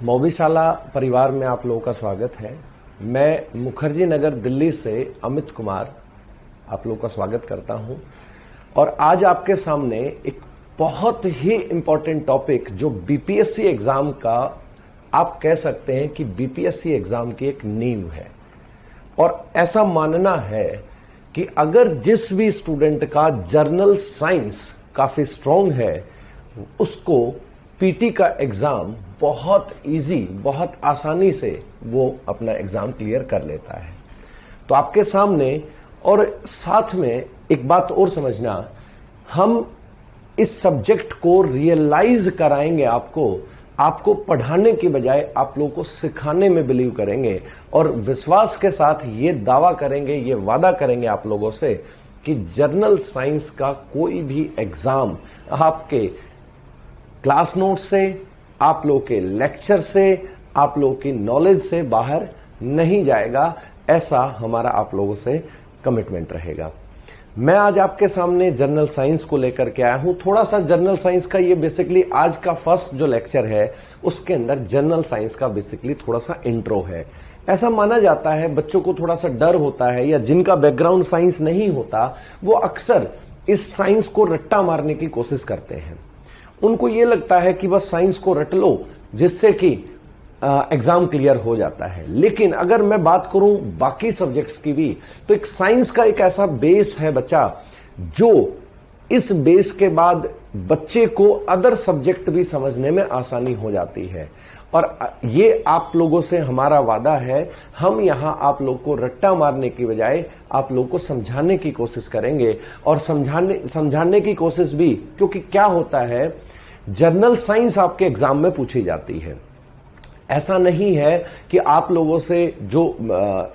मौबिशाला परिवार में आप लोगों का स्वागत है। मैं मुखर्जी नगर दिल्ली से अमित कुमार आप लोगों का स्वागत करता हूं और आज आपके सामने एक बहुत ही इंपॉर्टेंट टॉपिक जो बीपीएससी एग्जाम का आप कह सकते हैं कि बीपीएससी एग्जाम की एक नींव है। और ऐसा मानना है कि अगर जिस भी स्टूडेंट का जर्नल साइंस काफी स्ट्रांग है उसको पीटी का एग्जाम बहुत इजी, बहुत आसानी से वो अपना एग्जाम क्लियर कर लेता है। तो आपके सामने और साथ में एक बात और समझना, हम इस सब्जेक्ट को रियलाइज कराएंगे आपको पढ़ाने की बजाय आप लोगों को सिखाने में बिलीव करेंगे और विश्वास के साथ ये दावा करेंगे, ये वादा करेंगे आप लोगों से कि जर्नल साइंस का कोई भी एग्जाम आपके क्लास नोट से, आप लोगों के लेक्चर से, आप लोगों की नॉलेज से बाहर नहीं जाएगा। ऐसा हमारा आप लोगों से कमिटमेंट रहेगा। मैं आज आपके सामने जर्नल साइंस को लेकर के आया हूं। थोड़ा सा जर्नल साइंस का ये बेसिकली आज का फर्स्ट जो लेक्चर है उसके अंदर जर्नल साइंस का बेसिकली थोड़ा सा इंट्रो है। ऐसा माना जाता है, बच्चों को थोड़ा सा डर होता है या जिनका बैकग्राउंड साइंस नहीं होता वो अक्सर इस साइंस को रट्टा मारने की कोशिश करते हैं। उनको ये लगता है कि बस साइंस को रट लो जिससे कि एग्जाम क्लियर हो जाता है। लेकिन अगर मैं बात करूं बाकी सब्जेक्ट्स की भी, तो एक साइंस का एक ऐसा बेस है बच्चा, जो इस बेस के बाद बच्चे को अदर सब्जेक्ट भी समझने में आसानी हो जाती है। और ये आप लोगों से हमारा वादा है, हम यहां आप लोग को रट्टा मारने की बजाय आप लोग को समझाने की कोशिश करेंगे। और समझाने की कोशिश भी, क्योंकि क्या होता है, जर्नल साइंस आपके एग्जाम में पूछी जाती है। ऐसा नहीं है कि आप लोगों से जो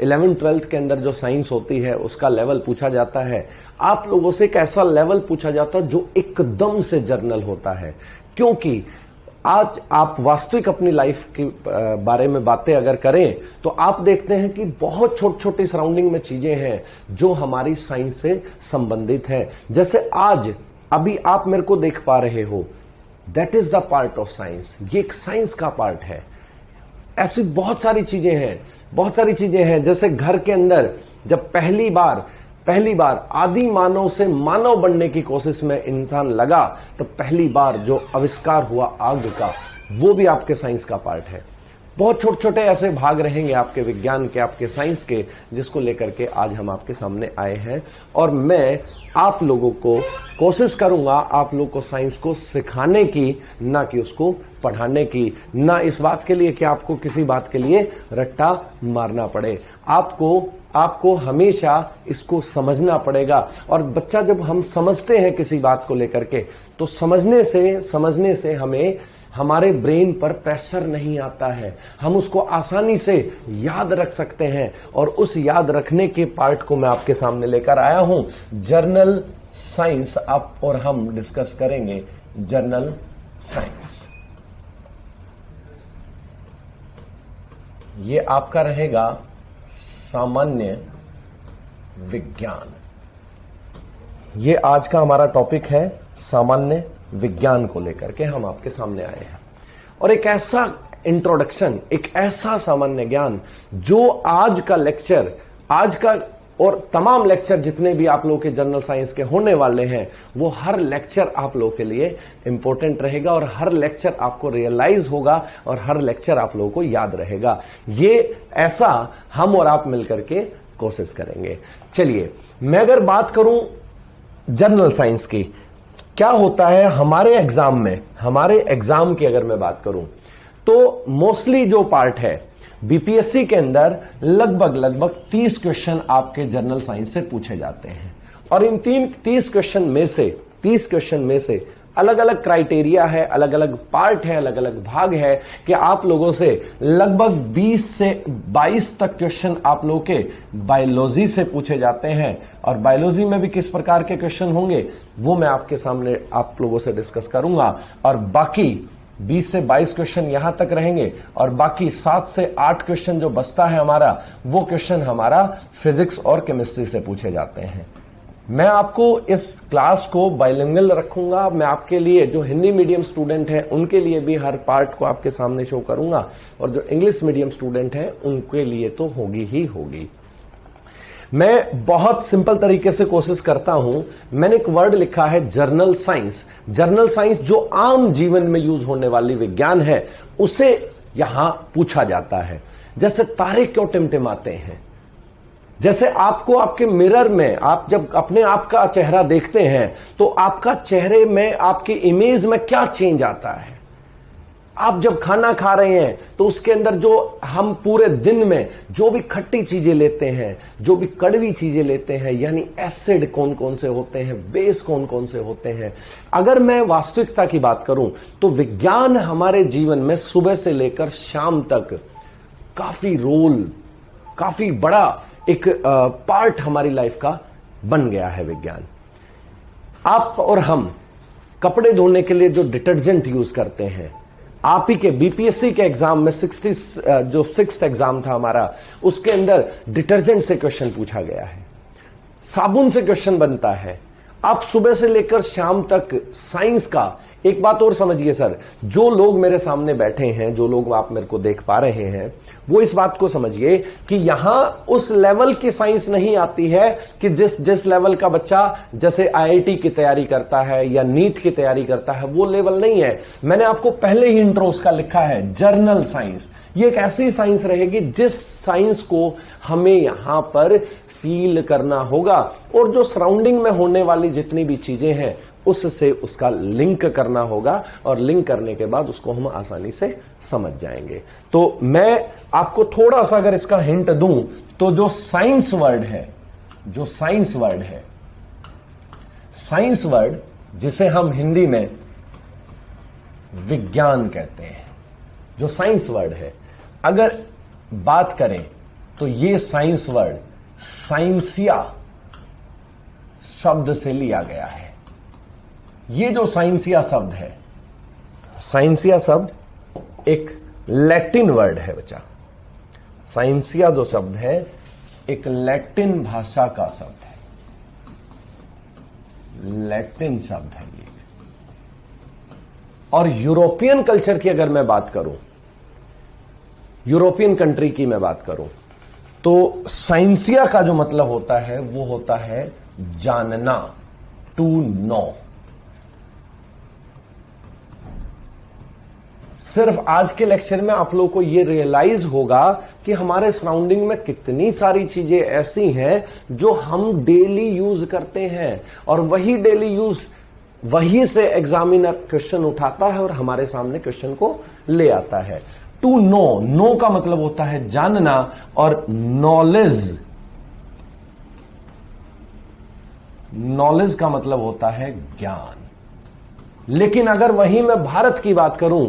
11th-12th के अंदर जो साइंस होती है उसका लेवल पूछा जाता है, आप लोगों से एक ऐसा लेवल पूछा जाता है जो एकदम से जर्नल होता है। क्योंकि आज आप वास्तविक अपनी लाइफ के बारे में बातें अगर करें तो आप देखते हैं कि बहुत छोटी छोटी सराउंडिंग में चीजें हैं जो हमारी साइंस से संबंधित है। जैसे आज अभी आप मेरे को देख पा रहे हो, that is the part of science. ये एक साइंस का पार्ट है। ऐसी बहुत सारी चीजें हैं। जैसे घर के अंदर जब पहली बार आदि मानव से मानव बनने की कोशिश में इंसान लगा, तो पहली बार जो आविष्कार हुआ आग का, वो भी आपके साइंस का पार्ट है। बहुत छोटे छोटे ऐसे भाग रहेंगे आपके विज्ञान के, आपके साइंस के, जिसको लेकर के आज हम आपके सामने आए हैं। और मैं आप लोगों को कोशिश करूंगा आप लोगों को साइंस को सिखाने की, ना कि उसको पढ़ाने की। ना इस बात के लिए कि आपको किसी बात के लिए रट्टा मारना पड़े। आपको हमेशा इसको समझना पड़ेगा। और बच्चा जब हम समझते हैं किसी बात को लेकर के, तो समझने से हमें हमारे ब्रेन पर प्रेशर नहीं आता है। हम उसको आसानी से याद रख सकते हैं। और उस याद रखने के पार्ट को मैं आपके सामने लेकर आया हूं। जर्नल साइंस आप और हम डिस्कस करेंगे जर्नल साइंस। ये आपका रहेगा सामान्य विज्ञान। ये आज का हमारा टॉपिक है, सामान्य विज्ञान को लेकर के हम आपके सामने आए हैं। और एक ऐसा इंट्रोडक्शन, एक ऐसा सामान्य ज्ञान जो आज का लेक्चर, आज का और तमाम लेक्चर जितने भी आप लोगों के जनरल साइंस के होने वाले हैं, वो हर लेक्चर आप लोगों के लिए इंपॉर्टेंट रहेगा और हर लेक्चर आपको रियलाइज होगा और हर लेक्चर आप लोगों को याद रहेगा। ये ऐसा हम और आप मिलकर के कोशिश करेंगे। चलिए, मैं अगर बात करूं जनरल साइंस की, क्या होता है हमारे एग्जाम की अगर मैं बात करूं तो मोस्टली जो पार्ट है बीपीएससी के अंदर लगभग 30 क्वेश्चन आपके जनरल साइंस से पूछे जाते हैं। और इन 30 क्वेश्चन में से अलग अलग क्राइटेरिया है, अलग अलग पार्ट है, अलग अलग भाग है कि आप लोगों से लगभग 20 से 22 तक क्वेश्चन आप लोगों के बायोलॉजी से पूछे जाते हैं। और बायोलॉजी में भी किस प्रकार के क्वेश्चन होंगे वो मैं आपके सामने आप लोगों से डिस्कस करूंगा। और बाकी 20 से 22 क्वेश्चन यहां तक रहेंगे और बाकी 7 से 8 क्वेश्चन जो बचता है हमारा, वो क्वेश्चन हमारा फिजिक्स और केमिस्ट्री से पूछे जाते हैं। मैं आपको इस क्लास को बाइलिंगुअल रखूंगा। मैं आपके लिए जो हिंदी मीडियम स्टूडेंट हैं उनके लिए भी हर पार्ट को आपके सामने शो करूंगा, और जो इंग्लिश मीडियम स्टूडेंट हैं उनके लिए तो होगी ही होगी। मैं बहुत सिंपल तरीके से कोशिश करता हूं। मैंने एक वर्ड लिखा है जर्नल साइंस। जर्नल साइंस जो आम जीवन में यूज होने वाली विज्ञान है उसे यहां पूछा जाता है। जैसे तारे क्यों टिमटिमाते हैं, जैसे आपको आपके मिरर में आप जब अपने आप का चेहरा देखते हैं तो आपका चेहरे में, आपकी इमेज में क्या चेंज आता है। आप जब खाना खा रहे हैं तो उसके अंदर जो हम पूरे दिन में जो भी खट्टी चीजें लेते हैं, जो भी कड़वी चीजें लेते हैं, यानी एसिड कौन कौन से होते हैं, बेस कौन कौन से होते हैं। अगर मैं वास्तविकता की बात करूं तो विज्ञान हमारे जीवन में सुबह से लेकर शाम तक काफी बड़ा एक पार्ट हमारी लाइफ का बन गया है विज्ञान। आप और हम कपड़े धोने के लिए जो डिटर्जेंट यूज करते हैं, आप ही के बीपीएससी के एग्जाम में 6th एग्जाम था हमारा, उसके अंदर डिटर्जेंट से क्वेश्चन पूछा गया है, साबुन से क्वेश्चन बनता है। आप सुबह से लेकर शाम तक साइंस का एक बात और समझिए सर, जो लोग मेरे सामने बैठे हैं, जो लोग आप मेरे को देख पा रहे हैं, वो इस बात को समझिए कि यहां उस लेवल की साइंस नहीं आती है कि जिस लेवल का बच्चा जैसे आईआईटी की तैयारी करता है या नीट की तैयारी करता है, वो लेवल नहीं है। मैंने आपको पहले ही इंट्रो उसका लिखा है जर्नल साइंस। ये एक ऐसी साइंस रहेगी जिस साइंस को हमें यहां पर फील करना होगा, और जो सराउंडिंग में होने वाली जितनी भी चीजें हैं उससे उसका लिंक करना होगा, और लिंक करने के बाद उसको हम आसानी से समझ जाएंगे। तो मैं आपको थोड़ा सा अगर इसका हिंट दूं तो जो साइंस वर्ड जिसे हम हिंदी में विज्ञान कहते हैं, जो साइंस वर्ड है, अगर बात करें तो ये साइंस वर्ड साइंसिया शब्द से लिया गया है। ये जो साइंसिया शब्द है, साइंसिया शब्द एक लैटिन वर्ड है बच्चा। साइंसिया जो शब्द है एक लैटिन भाषा का शब्द है, लैटिन शब्द है ये। और यूरोपियन कल्चर की अगर मैं बात करूं, यूरोपियन कंट्री की मैं बात करूं, तो साइंसिया का जो मतलब होता है वो होता है जानना, टू नो। सिर्फ आज के लेक्चर में आप लोगों को यह रियलाइज होगा कि हमारे सराउंडिंग में कितनी सारी चीजें ऐसी हैं जो हम डेली यूज करते हैं, और वही डेली यूज, वही से एग्जामिनर क्वेश्चन उठाता है और हमारे सामने क्वेश्चन को ले आता है। टू नो, नो का मतलब होता है जानना, और नॉलेज, नॉलेज का मतलब होता है ज्ञान। लेकिन अगर वहीं मैं भारत की बात करूं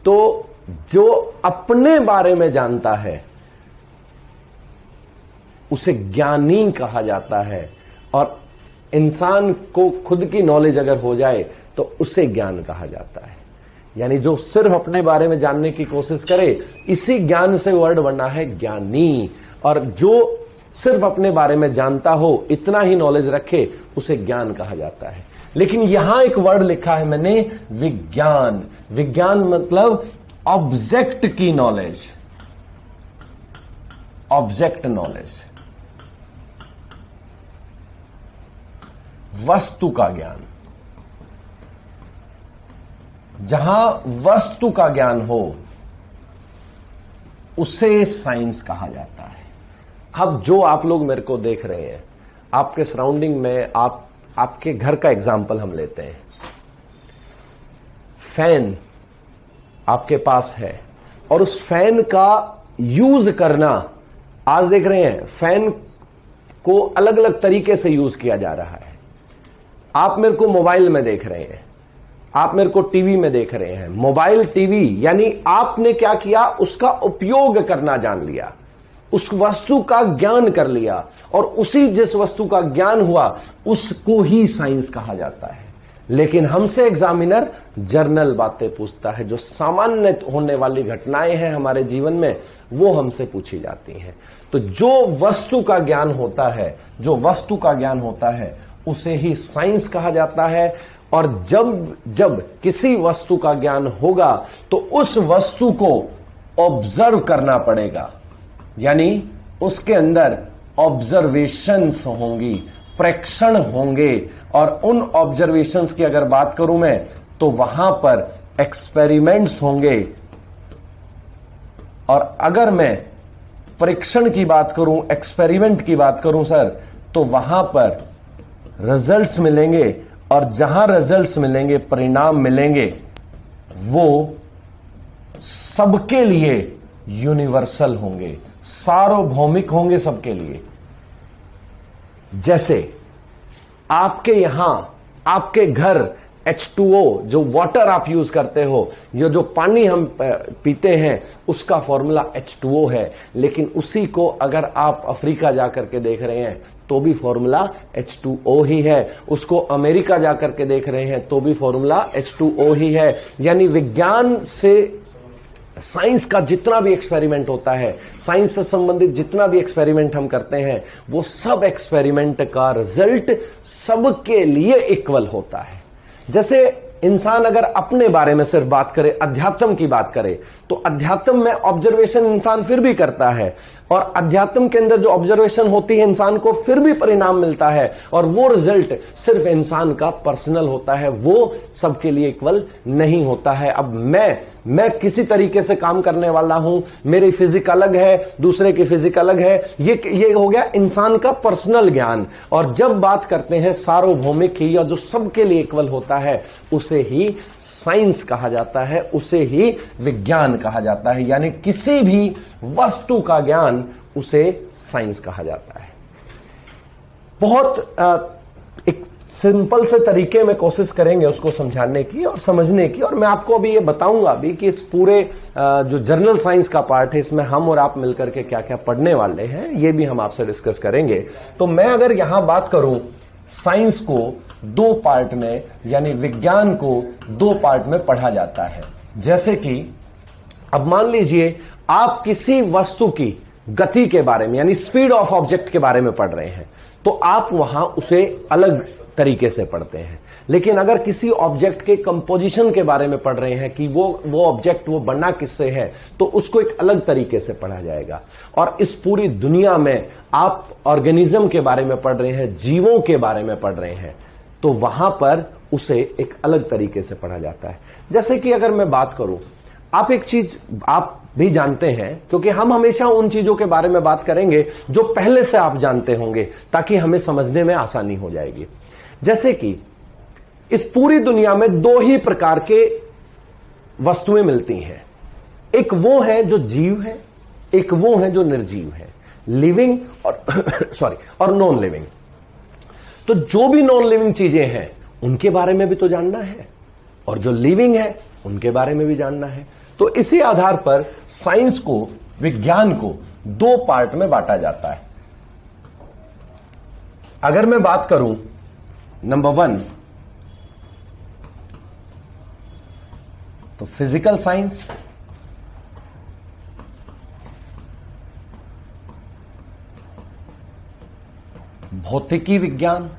तो जो अपने बारे में जानता है उसे ज्ञानी कहा जाता है, और इंसान को खुद की नॉलेज अगर हो जाए तो उसे ज्ञान कहा जाता है। यानी जो सिर्फ अपने बारे में जानने की कोशिश करे, इसी ज्ञान से वर्ड बना है ज्ञानी, और जो सिर्फ अपने बारे में जानता हो, इतना ही नॉलेज रखे, उसे ज्ञान कहा जाता है। लेकिन यहां एक वर्ड लिखा है मैंने, विज्ञान। विज्ञान मतलब ऑब्जेक्ट की नॉलेज, ऑब्जेक्ट नॉलेज, वस्तु का ज्ञान। जहां वस्तु का ज्ञान हो उसे साइंस कहा जाता है। अब जो आप लोग मेरे को देख रहे हैं, आपके सराउंडिंग में, आपके घर का एग्जाम्पल हम लेते हैं। फैन आपके पास है, और उस फैन का यूज करना, आज देख रहे हैं फैन को अलग अलग तरीके से यूज किया जा रहा है। आप मेरे को मोबाइल में देख रहे हैं, आप मेरे को टीवी में देख रहे हैं। मोबाइल, टीवी, यानी आपने क्या किया, उसका उपयोग करना जान लिया, उस वस्तु का ज्ञान कर लिया, और उसी जिस वस्तु का ज्ञान हुआ उसको ही साइंस कहा जाता है। लेकिन हमसे एग्जामिनर जर्नल बातें पूछता है, जो सामान्य होने वाली घटनाएं हैं हमारे जीवन में वो हमसे पूछी जाती हैं। तो जो वस्तु का ज्ञान होता है, जो वस्तु का ज्ञान होता है उसे ही साइंस कहा जाता है। और जब जब किसी वस्तु का ज्ञान होगा तो उस वस्तु को ऑब्जर्व करना पड़ेगा, यानी उसके अंदर ऑब्जर्वेशंस होंगी, प्रेक्षण होंगे। और उन ऑब्जर्वेशंस की अगर बात करूं मैं तो वहां पर एक्सपेरिमेंट्स होंगे। और अगर मैं परीक्षण की बात करूं, एक्सपेरिमेंट की बात करूं सर, तो वहां पर रिजल्ट्स मिलेंगे। और जहां रिजल्ट्स मिलेंगे, परिणाम मिलेंगे, वो सबके लिए यूनिवर्सल होंगे, सार्वभौमिक होंगे सबके लिए। जैसे आपके यहां, आपके घर H2O जो वाटर आप यूज करते हो, ये जो पानी हम पीते हैं उसका फॉर्मूला H2O है, लेकिन उसी को अगर आप अफ्रीका जाकर के देख रहे हैं तो भी फॉर्मूला H2O ही है, उसको अमेरिका जाकर के देख रहे हैं तो भी फॉर्मूला H2O ही है। यानी विज्ञान से, साइंस का जितना भी एक्सपेरिमेंट होता है, साइंस से संबंधित जितना भी एक्सपेरिमेंट हम करते हैं, वो सब एक्सपेरिमेंट का रिजल्ट सबके लिए इक्वल होता है। जैसे इंसान अगर अपने बारे में सिर्फ बात करे, अध्यात्म की बात करे, तो अध्यात्म में ऑब्जर्वेशन इंसान फिर भी करता है, और अध्यात्म के अंदर जो ऑब्जर्वेशन होती है इंसान को फिर भी परिणाम मिलता है, और वो रिजल्ट सिर्फ इंसान का पर्सनल होता है, वो सबके लिए इक्वल नहीं होता है। अब मैं किसी तरीके से काम करने वाला हूं, मेरी फिजिक अलग है, दूसरे की फिजिक अलग है, ये हो गया इंसान का पर्सनल ज्ञान। और जब बात करते हैं सार्वभौमिक की, या जो सबके लिए इक्वल होता है, उसे ही साइंस कहा जाता है, उसे ही विज्ञान कहा जाता है। यानी किसी भी वस्तु का ज्ञान, उसे साइंस कहा जाता है। बहुत एक सिंपल से तरीके में कोशिश करेंगे उसको समझाने की और समझने की। और मैं आपको अभी ये बताऊंगा भी कि इस पूरे जो जर्नल साइंस का पार्ट है, इसमें हम और आप मिलकर के क्या क्या पढ़ने वाले हैं, ये भी हम आपसे डिस्कस करेंगे। तो मैं अगर यहां बात करूं, साइंस को दो पार्ट में, यानी विज्ञान को दो पार्ट में पढ़ा जाता है। जैसे कि अब मान लीजिए आप किसी वस्तु की गति के बारे में, यानी स्पीड ऑफ ऑब्जेक्ट के बारे में पढ़ रहे हैं, तो आप वहां उसे अलग तरीके से पढ़ते हैं। लेकिन अगर किसी ऑब्जेक्ट के कंपोजिशन के बारे में पढ़ रहे हैं कि वो ऑब्जेक्ट वो बना किससे है, तो उसको एक अलग तरीके से पढ़ा जाएगा। और इस पूरी दुनिया में आप ऑर्गेनिज्म के बारे में पढ़ रहे हैं, जीवों के बारे में पढ़ रहे हैं, तो वहां पर उसे एक अलग तरीके से पढ़ा जाता है। जैसे कि अगर मैं बात करूं, आप एक चीज आप भी जानते हैं, क्योंकि हम हमेशा उन चीजों के बारे में बात करेंगे जो पहले से आप जानते होंगे, ताकि हमें समझने में आसानी हो जाएगी। जैसे कि इस पूरी दुनिया में दो ही प्रकार के वस्तुएं मिलती हैं, एक वो है जो जीव है, एक वो है जो निर्जीव है, लिविंग और और नॉन लिविंग। तो जो भी नॉन लिविंग चीजें हैं उनके बारे में भी तो जानना है, और जो लिविंग है उनके बारे में भी जानना है। तो इसी आधार पर साइंस को, विज्ञान को दो पार्ट में बांटा जाता है। अगर मैं बात करूं नंबर 1, तो फिजिकल साइंस, भौतिकी विज्ञान,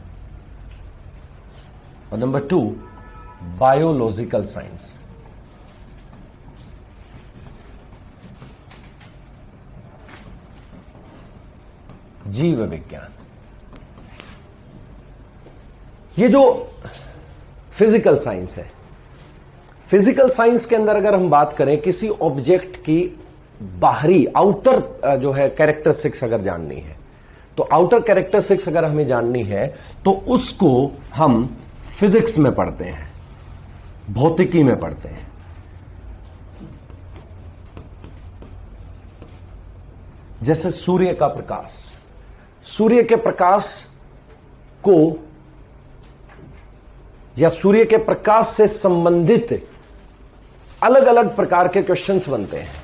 और नंबर 2 बायोलॉजिकल साइंस। जीव विज्ञान। ये जो फिजिकल साइंस है, फिजिकल साइंस के अंदर अगर हम बात करें किसी ऑब्जेक्ट की बाहरी आउटर जो है कैरेक्टरिस्टिक्स अगर जाननी है, तो आउटर कैरेक्टरिस्टिक्स अगर हमें जाननी है तो उसको हम फिजिक्स में पढ़ते हैं, भौतिकी में पढ़ते हैं। जैसे सूर्य का प्रकाश, सूर्य के प्रकाश को या सूर्य के प्रकाश से संबंधित अलग अलग प्रकार के क्वेश्चंस बनते हैं।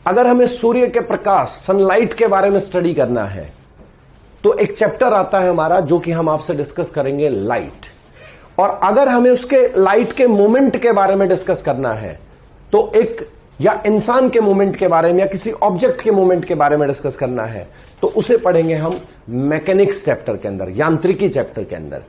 अगर हमें सूर्य के प्रकाश, सनलाइट के बारे में स्टडी करना है, तो एक चैप्टर आता है हमारा जो कि हम आपसे डिस्कस करेंगे, लाइट। और अगर हमें उसके लाइट के मूवमेंट के बारे में डिस्कस करना है तो एक या इंसान के मूवमेंट के बारे में या किसी ऑब्जेक्ट के मूवमेंट के बारे में डिस्कस करना है तो उसे पढ़ेंगे हम मैकेनिक्स चैप्टर के अंदर, यांत्रिकी चैप्टर के अंदर।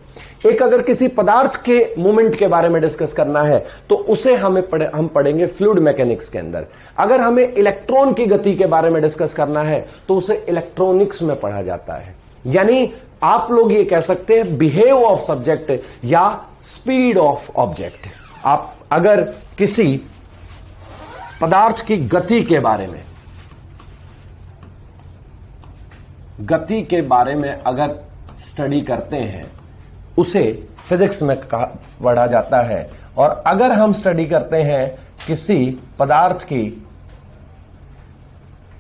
एक अगर किसी पदार्थ के मूवमेंट के बारे में डिस्कस करना है तो उसे हम पढ़ेंगे फ्लूइड मैकेनिक्स के अंदर। अगर हमें इलेक्ट्रॉन की गति के बारे में डिस्कस करना है तो उसे इलेक्ट्रॉनिक्स में पढ़ा जाता है। यानी आप लोग ये कह सकते हैं बिहेव ऑफ सब्जेक्ट या स्पीड ऑफ ऑब्जेक्ट। आप अगर किसी पदार्थ की गति के बारे में अगर स्टडी करते हैं उसे फिजिक्स में पढ़ा जाता है। और अगर हम स्टडी करते हैं किसी पदार्थ की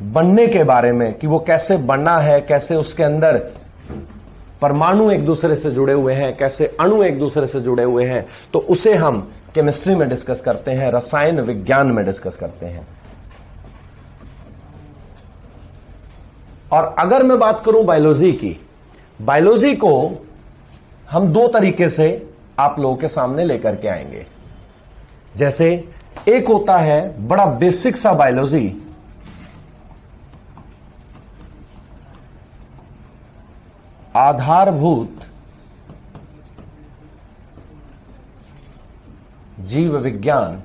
बनने के बारे में कि वो कैसे बना है, कैसे उसके अंदर परमाणु एक दूसरे से जुड़े हुए हैं, कैसे अणु एक दूसरे से जुड़े हुए हैं, तो उसे हम केमिस्ट्री में डिस्कस करते हैं, रसायन विज्ञान में डिस्कस करते हैं। और अगर मैं बात करूं बायोलॉजी की, बायोलॉजी को हम दो तरीके से आप लोगों के सामने लेकर के आएंगे। जैसे एक होता है बड़ा बेसिक सा बायोलॉजी, आधारभूत जीव विज्ञान,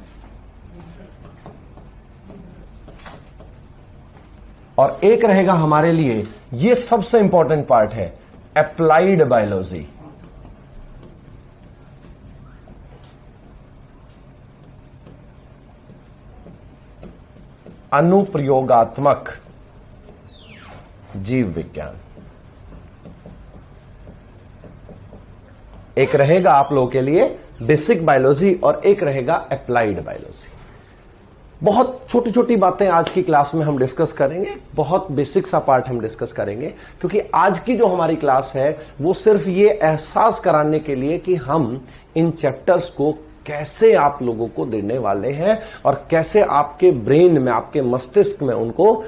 और एक रहेगा हमारे लिए, ये सबसे इंपॉर्टेंट पार्ट है, एप्लाइड बायोलॉजी। अनुप्रयोगात्मक जीव विज्ञान। एक रहेगा आप लोगों के लिए बेसिक बायोलॉजी और एक रहेगा अप्लाइड बायोलॉजी। बहुत छोटी छोटी बातें आज की क्लास में हम डिस्कस करेंगे, बहुत बेसिक सा पार्ट हम डिस्कस करेंगे, क्योंकि आज की जो हमारी क्लास है वो सिर्फ ये एहसास कराने के लिए कि हम इन चैप्टर्स को कैसे आप लोगों को देने वाले हैं और कैसे आपके ब्रेन में, आपके मस्तिष्क में उनको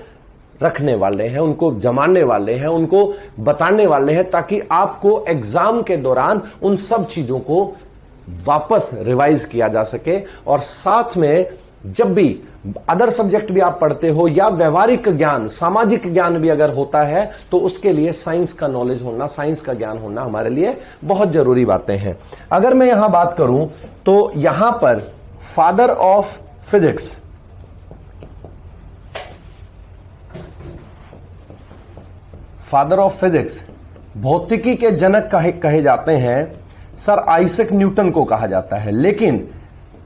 रखने वाले हैं, उनको जमाने वाले हैं, उनको बताने वाले हैं, ताकि आपको एग्जाम के दौरान उन सब चीजों को वापस रिवाइज किया जा सके। और साथ में जब भी अदर सब्जेक्ट भी आप पढ़ते हो या व्यवहारिक ज्ञान, सामाजिक ज्ञान भी अगर होता है तो उसके लिए साइंस का नॉलेज होना, साइंस का ज्ञान होना हमारे लिए बहुत जरूरी बातें हैं। अगर मैं यहां बात करूं तो यहां पर father of physics, father of physics, भौतिकी के जनक कहे जाते हैं, सर आइजैक न्यूटन को कहा जाता है। लेकिन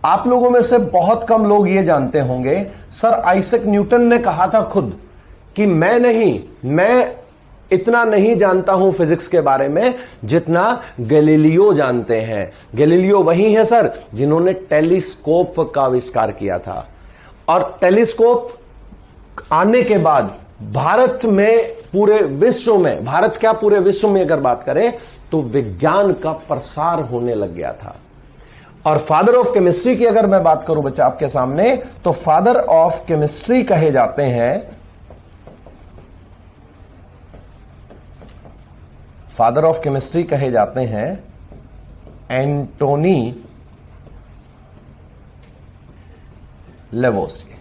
आप लोगों में से बहुत कम लोग ये जानते होंगे सर आइजैक न्यूटन ने कहा था खुद कि मैं इतना नहीं जानता हूं फिजिक्स के बारे में जितना गैलीलियो जानते हैं। गैलीलियो वही है सर जिन्होंने टेलीस्कोप का आविष्कार किया था। और टेलीस्कोप आने के बाद भारत में, पूरे विश्व में, भारत क्या पूरे विश्व में अगर बात करें तो विज्ञान का प्रसार होने लग गया था। और फादर ऑफ केमिस्ट्री की अगर मैं बात करूं बच्चा आपके सामने, तो फादर ऑफ केमिस्ट्री कहे जाते हैं, फादर ऑफ केमिस्ट्री कहे जाते हैं एंटोनी लेवोसिए।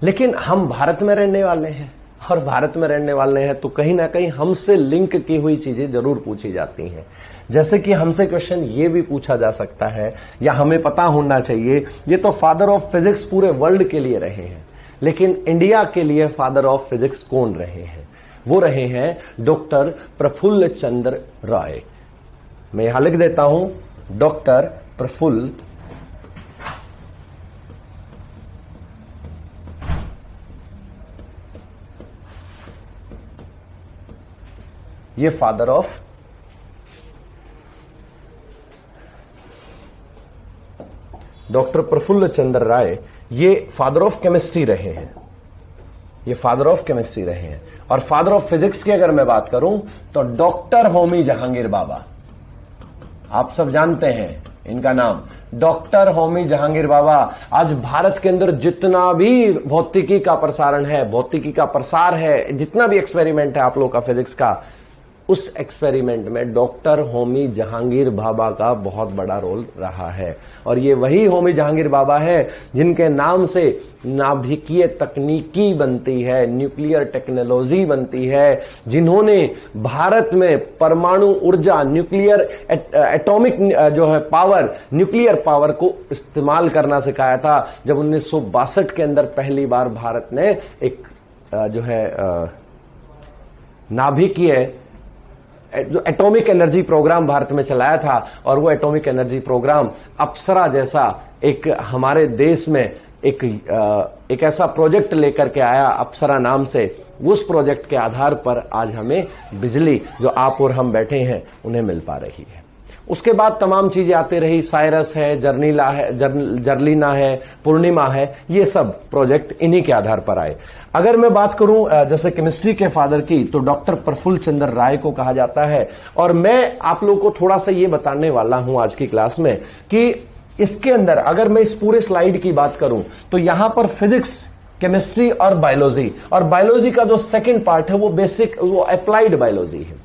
लेकिन हम भारत में रहने वाले हैं, और भारत में रहने वाले हैं तो कहीं ना कहीं हमसे लिंक की हुई चीजें जरूर पूछी जाती हैं। जैसे कि हमसे क्वेश्चन ये भी पूछा जा सकता है, या हमें पता होना चाहिए, ये तो फादर ऑफ फिजिक्स पूरे वर्ल्ड के लिए रहे हैं, लेकिन इंडिया के लिए फादर ऑफ फिजिक्स कौन रहे हैं? वो रहे हैं डॉक्टर प्रफुल्ल चंद्र राय। मैं यहां लिख देता हूं, डॉक्टर प्रफुल्ल ये फादर ऑफ डॉक्टर प्रफुल्ल चंद्र राय, ये फादर ऑफ केमिस्ट्री रहे हैं, ये फादर ऑफ केमिस्ट्री रहे हैं। और फादर ऑफ फिजिक्स की अगर मैं बात करूं तो डॉक्टर होमी जहांगीर बाबा, आप सब जानते हैं इनका नाम, डॉक्टर होमी जहांगीर बाबा। आज भारत के अंदर जितना भी भौतिकी का प्रसारण है, भौतिकी का प्रसार है, जितना भी एक्सपेरिमेंट है आप लोग का फिजिक्स का, उस एक्सपेरिमेंट में डॉक्टर होमी जहांगीर भाभा का बहुत बड़ा रोल रहा है। और ये वही होमी जहांगीर भाभा है जिनके नाम से नाभिकीय तकनीकी बनती है, न्यूक्लियर टेक्नोलॉजी बनती है, जिन्होंने भारत में परमाणु ऊर्जा, न्यूक्लियर एटॉमिक जो है पावर, न्यूक्लियर पावर को इस्तेमाल करना सिखाया था। जब 1962 के अंदर पहली बार भारत ने एक जो है नाभिकीय जो एटॉमिक एनर्जी प्रोग्राम भारत में चलाया था, और वो एटॉमिक एनर्जी प्रोग्राम अप्सरा जैसा एक हमारे देश में एक ऐसा प्रोजेक्ट लेकर के आया अप्सरा नाम से। उस प्रोजेक्ट के आधार पर आज हमें बिजली जो आप और हम बैठे हैं उन्हें मिल पा रही है। उसके बाद तमाम चीजें आती रही, साइरस है, जर्नीला है, जर्लीना है, पूर्णिमा है, ये सब प्रोजेक्ट इन्हीं के आधार पर आए। अगर मैं बात करूं जैसे केमिस्ट्री के फादर की, तो डॉक्टर प्रफुल्ल चंद्र राय को कहा जाता है। और मैं आप लोगों को थोड़ा सा ये बताने वाला हूं आज की क्लास में कि इसके अंदर अगर मैं इस पूरे स्लाइड की बात करूं तो यहां पर फिजिक्स, केमिस्ट्री और बायोलॉजी का जो सेकंड पार्ट है वो बेसिक, वो अप्लाइड बायोलॉजी है।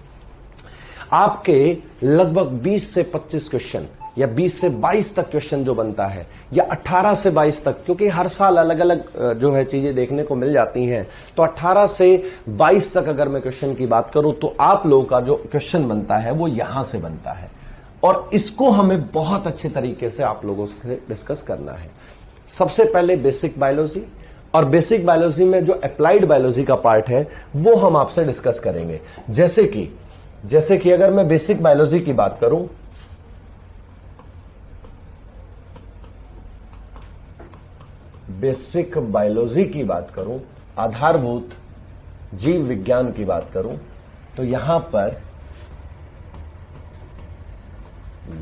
आपके लगभग 20 से 25 क्वेश्चन या 20 से 22 तक क्वेश्चन जो बनता है, या 18 से 22 तक, क्योंकि हर साल अलग अलग जो है चीजें देखने को मिल जाती हैं, तो 18 से 22 तक अगर मैं क्वेश्चन की बात करूं तो आप लोगों का जो क्वेश्चन बनता है वो यहां से बनता है। और इसको हमें बहुत अच्छे तरीके से आप लोगों से डिस्कस करना है। सबसे पहले बेसिक बायोलॉजी, और बेसिक बायोलॉजी में जो अप्लाइड बायोलॉजी का पार्ट है वो हम आपसे डिस्कस करेंगे। जैसे कि अगर मैं बेसिक बायोलॉजी की बात करूं, आधारभूत जीव विज्ञान की बात करूं, तो यहां पर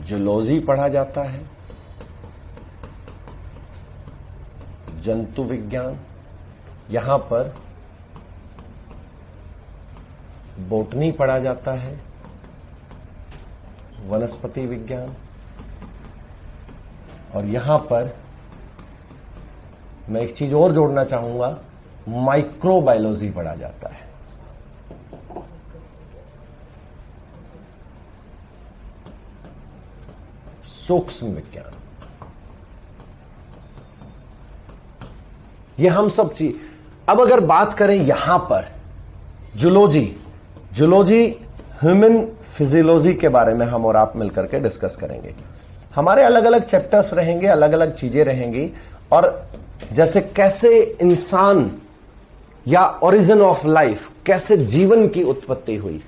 जूलॉजी पढ़ा जाता है, जंतु विज्ञान, यहां पर बॉटनी पढ़ा जाता है, वनस्पति विज्ञान, और यहां पर मैं एक चीज और जोड़ना चाहूंगा, माइक्रोबायोलॉजी पढ़ा जाता है। सूक्ष्म विज्ञान, ये हम सब चीज। अब अगर बात करें यहां पर जूलॉजी ह्यूमन फिजियोलॉजी के बारे में हम और आप मिलकर के डिस्कस करेंगे। हमारे अलग अलग चैप्टर्स रहेंगे, अलग अलग चीजें रहेंगी, और जैसे कैसे इंसान या ओरिजिन ऑफ लाइफ, कैसे जीवन की उत्पत्ति हुई,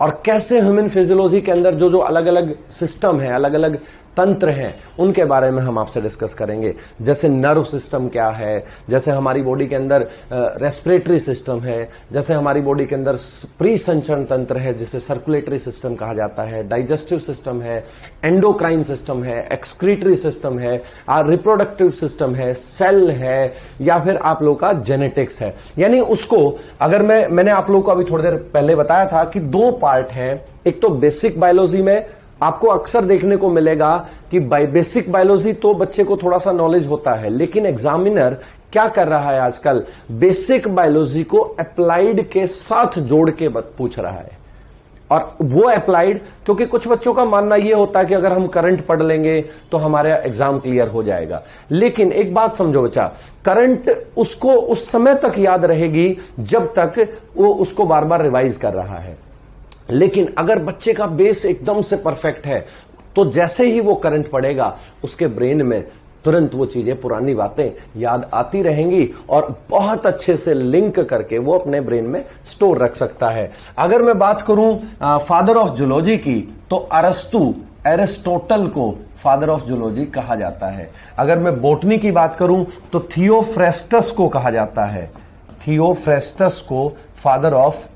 और कैसे ह्यूमन फिजियोलॉजी के अंदर जो जो अलग अलग सिस्टम है, अलग अलग तंत्र हैं, उनके बारे में हम आपसे डिस्कस करेंगे। जैसे नर्व सिस्टम क्या है, जैसे हमारी बॉडी के अंदर रेस्पिरेटरी सिस्टम है, जैसे हमारी बॉडी के अंदर प्री संचरण तंत्र है जिसे सर्कुलेटरी सिस्टम कहा जाता है, डाइजेस्टिव सिस्टम है, एंडोक्राइन सिस्टम है, एक्सक्रीटरी सिस्टम है, रिप्रोडक्टिव सिस्टम है, सेल है, या फिर आप लोग का जेनेटिक्स है। यानी उसको अगर मैंने आप लोग को अभी थोड़ी देर पहले बताया था कि दो पार्ट हैं। एक तो बेसिक बायोलॉजी में आपको अक्सर देखने को मिलेगा कि बेसिक बायोलॉजी तो बच्चे को थोड़ा सा नॉलेज होता है, लेकिन एग्जामिनर क्या कर रहा है आजकल, बेसिक बायोलॉजी को अप्लाइड के साथ जोड़ के पूछ रहा है। और वो अप्लाइड, क्योंकि कुछ बच्चों का मानना यह होता है कि अगर हम करंट पढ़ लेंगे तो हमारा एग्जाम क्लियर हो जाएगा। लेकिन एक बात समझो बच्चा, करंट उसको उस समय तक याद रहेगी जब तक वो उसको बार बार रिवाइज कर रहा है। लेकिन अगर बच्चे का बेस एकदम से परफेक्ट है तो जैसे ही वो करंट पड़ेगा उसके ब्रेन में तुरंत वो चीजें, पुरानी बातें याद आती रहेंगी और बहुत अच्छे से लिंक करके वो अपने ब्रेन में स्टोर रख सकता है। अगर मैं बात करूं फादर ऑफ जूलॉजी की, तो एरिस्टोटल को फादर ऑफ जूलॉजी कहा जाता है। अगर मैं बॉटनी की बात करूं तो थियोफ्रेस्टस को कहा जाता है, थियोफ्रेस्टस को फादर ऑफ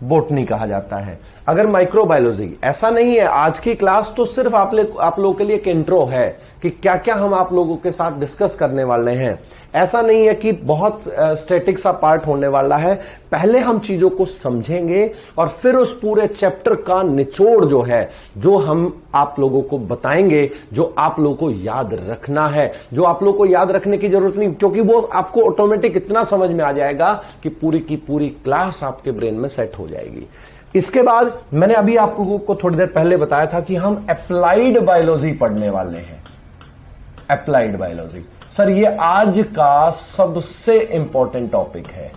बॉटनी कहा जाता है। अगर माइक्रोबायोलॉजी, ऐसा नहीं है, आज की क्लास तो सिर्फ आप लोगों के लिए एक इंट्रो है कि क्या क्या हम आप लोगों के साथ डिस्कस करने वाले हैं। ऐसा नहीं है कि बहुत स्टैटिक सा पार्ट होने वाला है। पहले हम चीजों को समझेंगे और फिर उस पूरे चैप्टर का निचोड़ जो है, जो हम आप लोगों को बताएंगे, जो आप लोगों को याद रखना है, जो आप लोगों को याद रखने की जरूरत नहीं, क्योंकि वो आपको ऑटोमेटिक इतना समझ में आ जाएगा कि पूरी की पूरी क्लास आपके ब्रेन में सेट हो जाएगी। इसके बाद मैंने अभी आपको को थोड़ी देर पहले बताया था कि हम अप्लाइड बायोलॉजी पढ़ने वाले हैं। अप्लाइड बायोलॉजी सर ये आज का सबसे इंपॉर्टेंट टॉपिक है।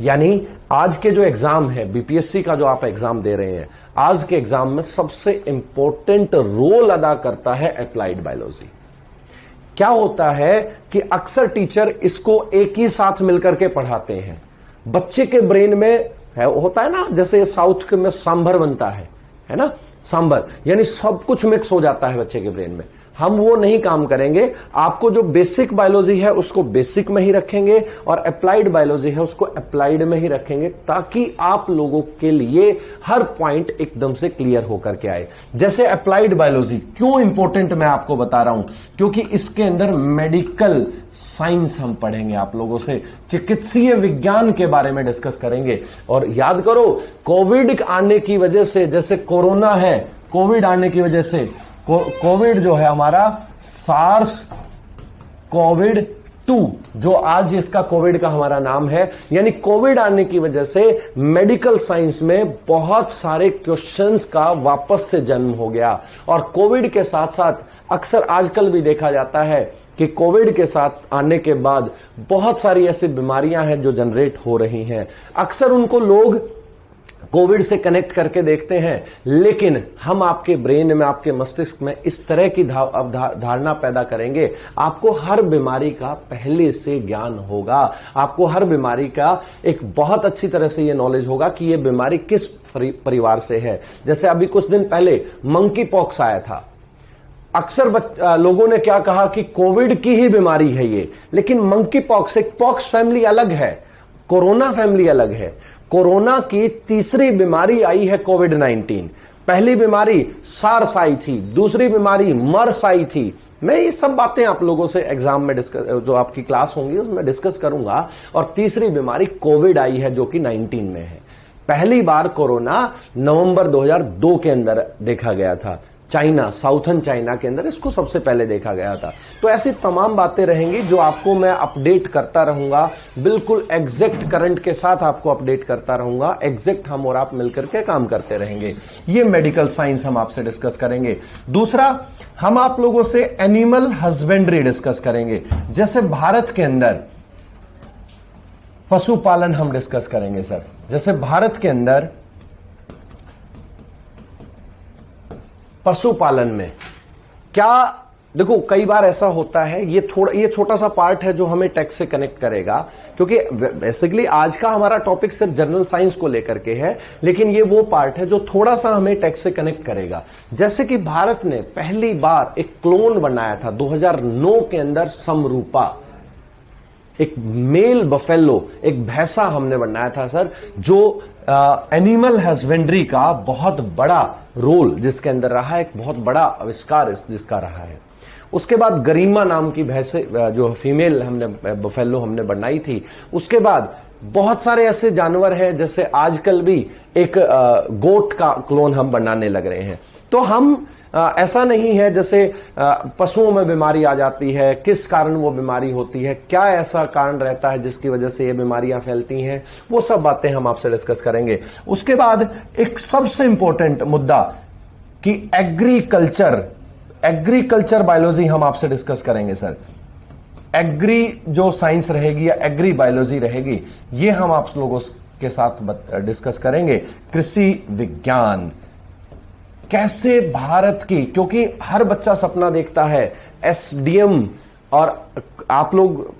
यानी आज के जो एग्जाम है, बीपीएससी का जो आप एग्जाम दे रहे हैं, आज के एग्जाम में सबसे इंपॉर्टेंट रोल अदा करता है अप्लाइड बायोलॉजी। क्या होता है कि अक्सर टीचर इसको एक ही साथ मिलकर के पढ़ाते हैं। बच्चे के ब्रेन में होता है ना, जैसे साउथ में सांभर बनता है ना, सांभर यानी सब कुछ मिक्स हो जाता है बच्चे के ब्रेन में। हम वो नहीं काम करेंगे। आपको जो बेसिक बायोलॉजी है उसको बेसिक में ही रखेंगे और अप्लाइड बायोलॉजी है उसको अप्लाइड में ही रखेंगे, ताकि आप लोगों के लिए हर पॉइंट एकदम से क्लियर होकर के आए। जैसे अप्लाइड बायोलॉजी क्यों इंपॉर्टेंट मैं आपको बता रहा हूं, क्योंकि इसके अंदर मेडिकल साइंस हम पढ़ेंगे, आप लोगों से चिकित्सीय विज्ञान के बारे में डिस्कस करेंगे। और याद करो, कोविड आने की वजह से, जैसे कोरोना है, कोविड आने की वजह से कोविड जो है हमारा सार्स कोविड 2, जो आज इसका कोविड का हमारा नाम है, यानी कोविड आने की वजह से मेडिकल साइंस में बहुत सारे क्वेश्चंस का वापस से जन्म हो गया। और कोविड के साथ साथ अक्सर आजकल भी देखा जाता है कि कोविड के साथ आने के बाद बहुत सारी ऐसी बीमारियां हैं जो जनरेट हो रही हैं। अक्सर उनको लोग कोविड से कनेक्ट करके देखते हैं, लेकिन हम आपके ब्रेन में, आपके मस्तिष्क में इस तरह की धारणा पैदा करेंगे, आपको हर बीमारी का पहले से ज्ञान होगा, आपको हर बीमारी का एक बहुत अच्छी तरह से यह नॉलेज होगा कि यह बीमारी किस परिवार से है। जैसे अभी कुछ दिन पहले मंकी पॉक्स आया था। अक्सर लोगों ने क्या कहा कि कोविड की ही बीमारी है ये, लेकिन मंकी पॉक्स, एक पॉक्स फैमिली अलग है, कोरोना फैमिली अलग है। कोरोना की तीसरी बीमारी आई है कोविड 19। पहली बीमारी सार्स आई थी, दूसरी बीमारी मर्स आई थी। मैं ये सब बातें आप लोगों से एग्जाम में डिस्कस, जो आपकी क्लास होंगी उसमें डिस्कस करूंगा। और तीसरी बीमारी कोविड आई है जो कि 19 में है। पहली बार कोरोना नवंबर 2002 के अंदर देखा गया था, चाइना, साउथर्न चाइना के अंदर इसको सबसे पहले देखा गया था। तो ऐसी तमाम बातें रहेंगी जो आपको मैं अपडेट करता रहूंगा, बिल्कुल एग्जैक्ट करंट के साथ आपको अपडेट करता रहूंगा। एग्जैक्ट हम और आप मिलकर के काम करते रहेंगे। ये मेडिकल साइंस हम आपसे डिस्कस करेंगे। दूसरा, हम आप लोगों से एनिमल हस्बेंड्री डिस्कस करेंगे। जैसे भारत के अंदर पशुपालन हम डिस्कस करेंगे सर। जैसे भारत के अंदर पशुपालन में क्या, देखो कई बार ऐसा होता है, ये छोटा सा पार्ट है जो हमें टेक्स्ट से कनेक्ट करेगा, क्योंकि बेसिकली आज का हमारा टॉपिक सिर्फ जनरल साइंस को लेकर के है, लेकिन ये वो पार्ट है जो थोड़ा सा हमें टेक्स्ट से कनेक्ट करेगा। जैसे कि भारत ने पहली बार एक क्लोन बनाया था 2009 के अंदर, समरूपा, एक मेल बफेलो, एक भैंसा हमने बनाया था सर, जो एनिमल हस्बेंड्री का बहुत बड़ा रोल जिसके अंदर रहा है, एक बहुत बड़ा आविष्कार जिसका रहा है। उसके बाद गरिमा नाम की भैंसे, जो फीमेल हमने बफेलो हमने बनाई थी। उसके बाद बहुत सारे ऐसे जानवर हैं, जैसे आजकल भी एक गोट का क्लोन हम बनाने लग रहे हैं। तो हम ऐसा नहीं है जैसे पशुओं में बीमारी आ जाती है, किस कारण वो बीमारी होती है, क्या ऐसा कारण रहता है जिसकी वजह से ये बीमारियां फैलती हैं, वो सब बातें हम आपसे डिस्कस करेंगे। उसके बाद एक सबसे इंपॉर्टेंट मुद्दा कि एग्रीकल्चर बायोलॉजी हम आपसे डिस्कस करेंगे सर। एग्री जो साइंस रहेगी या एग्री बायोलॉजी रहेगी, ये हम आप लोगों के साथ डिस्कस करेंगे। कृषि विज्ञान कैसे भारत की, क्योंकि हर बच्चा सपना देखता है एसडीएम, और आप लोग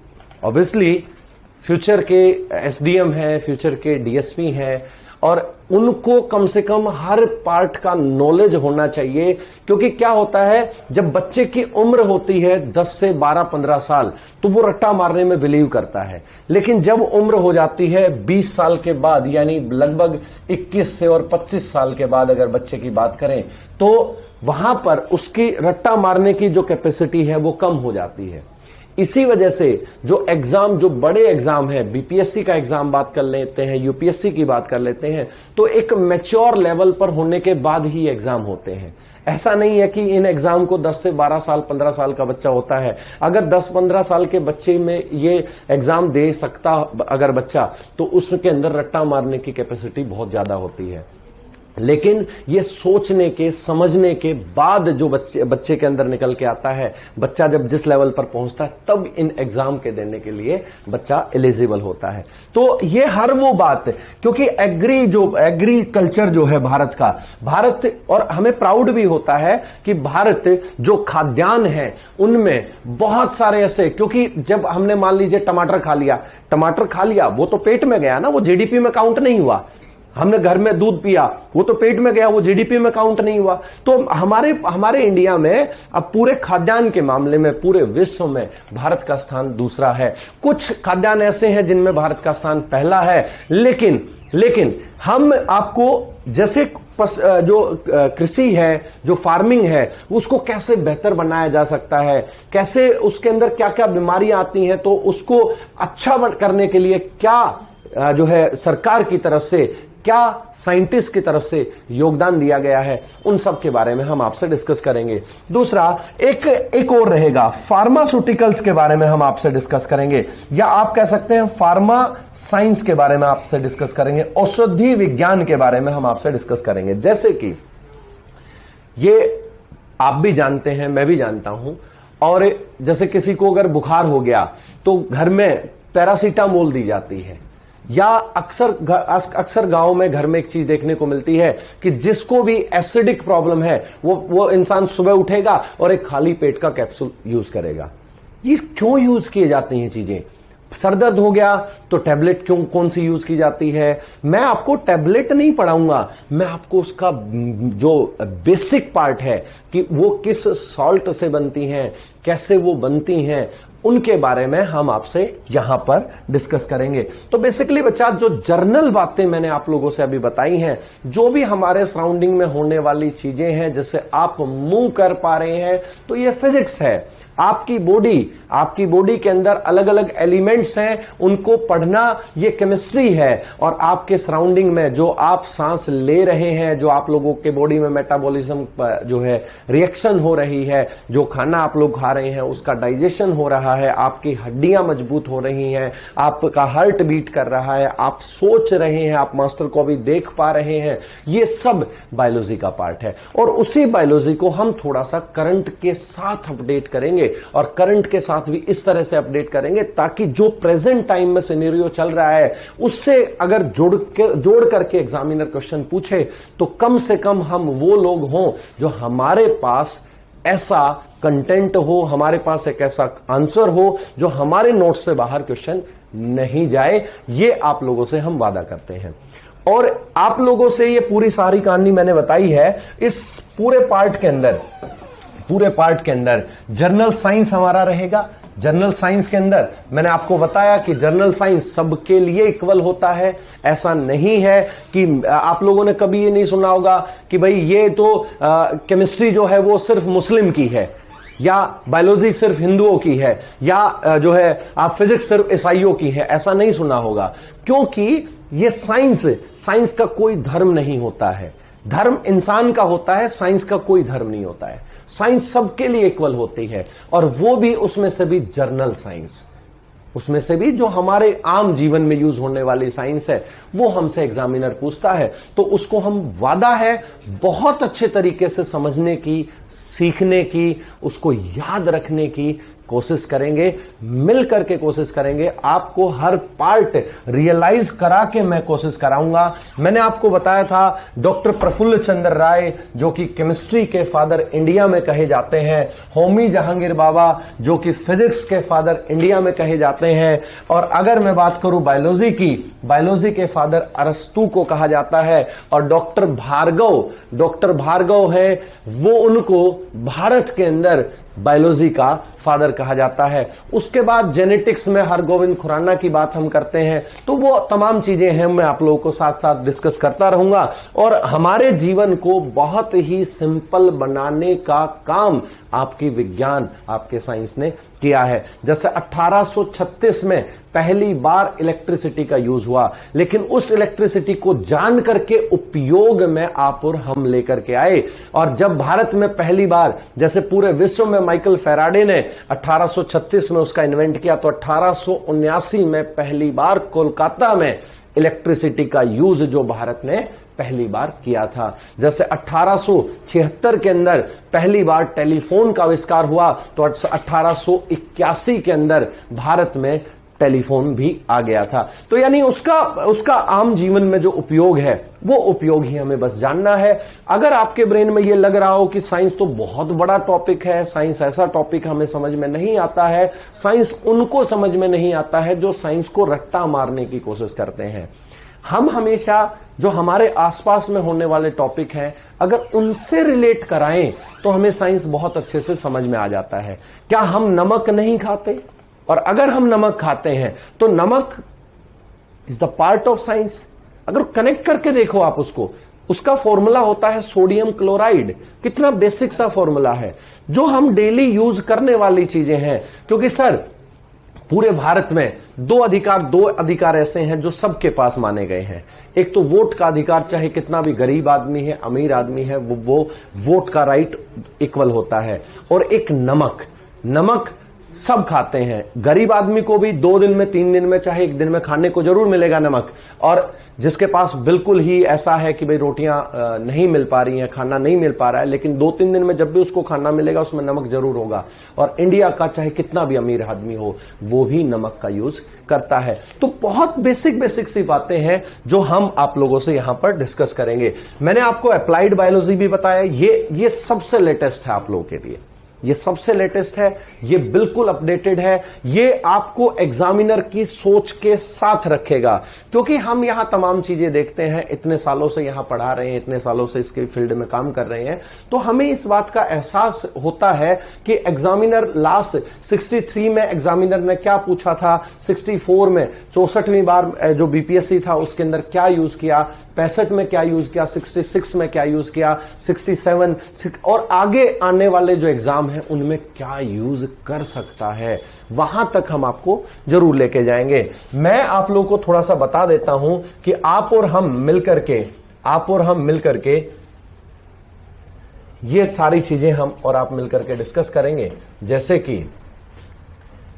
ऑब्वियसली फ्यूचर के एसडीएम हैं, फ्यूचर के डीएसपी हैं, और उनको कम से कम हर पार्ट का नॉलेज होना चाहिए। क्योंकि क्या होता है, जब बच्चे की उम्र होती है 10 से 12-15 साल, तो वो रट्टा मारने में बिलीव करता है। लेकिन जब उम्र हो जाती है 20 साल के बाद, यानी लगभग 21 से और 25 साल के बाद अगर बच्चे की बात करें, तो वहां पर उसकी रट्टा मारने की जो कैपेसिटी है वो कम हो जाती है। इसी वजह से जो एग्जाम, जो बड़े एग्जाम है, बीपीएससी का एग्जाम बात कर लेते हैं, यूपीएससी की बात कर लेते हैं, तो एक मैच्योर लेवल पर होने के बाद ही एग्जाम होते हैं। ऐसा नहीं है कि इन एग्जाम को 10 से 12 साल 15 साल का बच्चा होता है। अगर 10-15 साल के बच्चे में ये एग्जाम दे सकता अगर बच्चा, तो उसके अंदर रट्टा मारने की कैपेसिटी बहुत ज्यादा होती है। लेकिन ये सोचने के समझने के बाद जो बच्चे के अंदर निकल के आता है, बच्चा जब जिस लेवल पर पहुंचता है तब इन एग्जाम के देने के लिए बच्चा एलिजिबल होता है। तो ये हर वो बात, क्योंकि एग्रीकल्चर जो है भारत और हमें प्राउड भी होता है कि भारत जो खाद्यान्न है उनमें बहुत सारे ऐसे, क्योंकि जब हमने मान लीजिए टमाटर खा लिया वो तो पेट में गया ना, वो जीडीपी में काउंट नहीं हुआ। हमने घर में दूध पिया, वो तो पेट में गया, वो जीडीपी में काउंट नहीं हुआ। तो हमारे इंडिया में अब पूरे खाद्यान्न के मामले में पूरे विश्व में भारत का स्थान दूसरा है। कुछ खाद्यान्न ऐसे हैं जिनमें भारत का स्थान पहला है, लेकिन हम आपको जैसे जो कृषि है, जो फार्मिंग है, उसको कैसे बेहतर बनाया जा सकता है, कैसे उसके अंदर क्या क्या बीमारियां आती हैं, तो उसको अच्छा करने के लिए क्या जो है सरकार की तरफ से, क्या साइंटिस्ट की तरफ से योगदान दिया गया है, उन सब के बारे में हम आपसे डिस्कस करेंगे। दूसरा एक और रहेगा, फार्मास्यूटिकल्स के बारे में हम आपसे डिस्कस करेंगे, या आप कह सकते हैं फार्मा साइंस के बारे में आपसे डिस्कस करेंगे, औषधि विज्ञान के बारे में हम आपसे डिस्कस करेंगे। जैसे कि ये आप भी जानते हैं, मैं भी जानता हूं, और जैसे किसी को अगर बुखार हो गया तो घर में पैरासीटामोल दी जाती है, या अक्सर गांव में घर में एक चीज देखने को मिलती है कि जिसको भी एसिडिक प्रॉब्लम है वो इंसान सुबह उठेगा और एक खाली पेट का कैप्सूल यूज करेगा। ये क्यों यूज किए जाती हैं चीजें? सर दर्द हो गया तो टैबलेट कौन सी यूज की जाती है? मैं आपको टैबलेट नहीं पढ़ाऊंगा, मैं आपको उसका जो बेसिक पार्ट है कि वो किस सॉल्ट से बनती हैं, कैसे वो बनती हैं, उनके बारे में हम आपसे यहां पर डिस्कस करेंगे। तो बेसिकली बच्चा, जो जर्नल बातें मैंने आप लोगों से अभी बताई हैं, जो भी हमारे सराउंडिंग में होने वाली चीजें हैं, जैसे आप मूव कर पा रहे हैं, तो ये फिजिक्स है। आपकी बॉडी के अंदर अलग अलग एलिमेंट्स हैं, उनको पढ़ना ये केमिस्ट्री है। और आपके सराउंडिंग में जो आप सांस ले रहे हैं, जो आप लोगों के बॉडी में मेटाबॉलिज्म जो है रिएक्शन हो रही है, जो खाना आप लोग खा रहे हैं उसका डाइजेशन हो रहा है, आपकी हड्डियां मजबूत हो रही हैं, आपका हार्ट बीट कर रहा है, आप सोच रहे हैं, आप मास्टर को अभी देख पा रहे हैं, ये सब बायोलॉजी का पार्ट है। और उसी बायोलॉजी को हम थोड़ा सा करंट के साथ अपडेट करेंगे, और करंट के साथ भी इस तरह से अपडेट करेंगे ताकि जो प्रेजेंट टाइम में सिनेरियो चल रहा है उससे अगर जोड़ करके एग्जामिनर क्वेश्चन पूछे तो कम से कम हम वो लोग हों जो हमारे पास ऐसा कंटेंट हो, हमारे पास एक ऐसा आंसर हो जो हमारे नोट्स से बाहर क्वेश्चन नहीं जाए। ये आप लोगों से हम वादा करते हैं। और आप लोगों से ये पूरी सारी कहानी मैंने बताई है। इस पूरे पार्ट के अंदर जर्नल साइंस हमारा रहेगा। जर्नल साइंस के अंदर मैंने आपको बताया कि जर्नल साइंस सबके लिए इक्वल होता है। ऐसा नहीं है कि आप लोगों ने कभी ये नहीं सुना होगा कि भाई ये तो केमिस्ट्री जो है वो सिर्फ मुस्लिम की है, या बायोलॉजी सिर्फ हिंदुओं की है, या जो है आप फिजिक्स सिर्फ ईसाइयों की है। ऐसा नहीं सुना होगा, क्योंकि ये साइंस का कोई धर्म नहीं होता है। धर्म इंसान का होता है, साइंस का कोई धर्म नहीं होता है। साइंस सबके लिए इक्वल होती है, और वो भी उसमें से भी जर्नल साइंस, उसमें से भी जो हमारे आम जीवन में यूज होने वाली साइंस है, वो हमसे एग्जामिनर पूछता है। तो उसको हम वादा है बहुत अच्छे तरीके से समझने की, सीखने की, उसको याद रखने की कोशिश करेंगे, मिल करके कोशिश करेंगे। आपको हर पार्ट रियलाइज करा के मैं कोशिश कराऊंगा। मैंने आपको बताया था डॉक्टर प्रफुल्ल चंद्र राय जो कि केमिस्ट्री के फादर इंडिया में कहे जाते हैं, होमी जहांगीर बाबा जो कि फिजिक्स के फादर इंडिया में कहे जाते हैं, और अगर मैं बात करूं बायोलॉजी की, बायोलॉजी के फादर अरस्तु को कहा जाता है, और डॉक्टर भार्गव है, वो उनको भारत के अंदर बायोलॉजी का फादर कहा जाता है। उसके बाद जेनेटिक्स में हरगोविंद खुराना की बात हम करते हैं। तो वो तमाम चीजें हैं, मैं आप लोगों को साथ साथ डिस्कस करता रहूंगा, और हमारे जीवन को बहुत ही सिंपल बनाने का काम आपकी विज्ञान, आपके साइंस ने किया है। जैसे 1836 में पहली बार इलेक्ट्रिसिटी का यूज हुआ, लेकिन उस इलेक्ट्रिसिटी को जान करके उपयोग में आप और हम लेकर के आए। और जब भारत में पहली बार, जैसे पूरे विश्व में माइकल फैराडे ने 1836 में उसका इन्वेंट किया, तो 1879 में पहली बार कोलकाता में इलेक्ट्रिसिटी का यूज जो भारत ने पहली बार किया था। जैसे 1876 के अंदर पहली बार टेलीफोन का आविष्कार हुआ, तो 1881 के अंदर भारत में टेलीफोन भी आ गया था। तो यानी उसका आम जीवन में जो उपयोग है, वो उपयोग ही हमें बस जानना है। अगर आपके ब्रेन में ये लग रहा हो कि साइंस तो बहुत बड़ा टॉपिक है, साइंस ऐसा टॉपिक हमें समझ में नहीं आता है, साइंस उनको समझ में नहीं आता है जो साइंस को रट्टा मारने की कोशिश करते हैं। हम हमेशा जो हमारे आसपास में होने वाले टॉपिक हैं, अगर उनसे रिलेट कराएं तो हमें साइंस बहुत अच्छे से समझ में आ जाता है। क्या हम नमक नहीं खाते? और अगर हम नमक खाते हैं तो नमक is the part of science. अगर कनेक्ट करके देखो आप उसको, उसका फॉर्मूला होता है सोडियम क्लोराइड। कितना बेसिक सा फॉर्मूला है, जो हम डेली यूज करने वाली चीजें हैं। क्योंकि सर पूरे भारत में दो अधिकार ऐसे हैं जो सबके पास माने गए हैं। एक तो वोट का अधिकार, चाहे कितना भी गरीब आदमी है, अमीर आदमी है, वो वोट का राइट इक्वल होता है। और एक नमक सब खाते हैं। गरीब आदमी को भी 2 दिन में, 3 दिन में, चाहे 1 दिन में खाने को जरूर मिलेगा नमक। और जिसके पास बिल्कुल ही ऐसा है कि भाई रोटियां नहीं मिल पा रही हैं, खाना नहीं मिल पा रहा है, लेकिन 2-3 दिन में जब भी उसको खाना मिलेगा उसमें नमक जरूर होगा। और इंडिया का चाहे कितना भी अमीर आदमी हो, वो भी नमक का यूज करता है। तो बहुत बेसिक सी बातें हैं जो हम आप लोगों से यहां पर डिस्कस करेंगे। मैंने आपको अप्लाइड बायोलॉजी भी बताया, ये सबसे लेटेस्ट है आप लोगों के लिए, ये सबसे लेटेस्ट है, ये बिल्कुल अपडेटेड है। ये आपको एग्जामिनर की सोच के साथ रखेगा, क्योंकि हम यहां तमाम चीजें देखते हैं, इतने सालों से यहां पढ़ा रहे हैं, इतने सालों से इसके फील्ड में काम कर रहे हैं, तो हमें इस बात का एहसास होता है कि एग्जामिनर लास्ट 63 में एग्जामिनर ने क्या पूछा था, 64 में 64वीं बार जो बीपीएससी था उसके अंदर क्या यूज किया, 65 में क्या यूज किया, 66 में क्या यूज किया, 67 और आगे आने वाले जो एग्जाम है उनमें क्या यूज कर सकता है, वहां तक हम आपको जरूर लेके जाएंगे। मैं आप लोगों को थोड़ा सा बता देता हूं कि आप और हम मिलकर के ये सारी चीजें हम और आप मिलकर के डिस्कस करेंगे। जैसे कि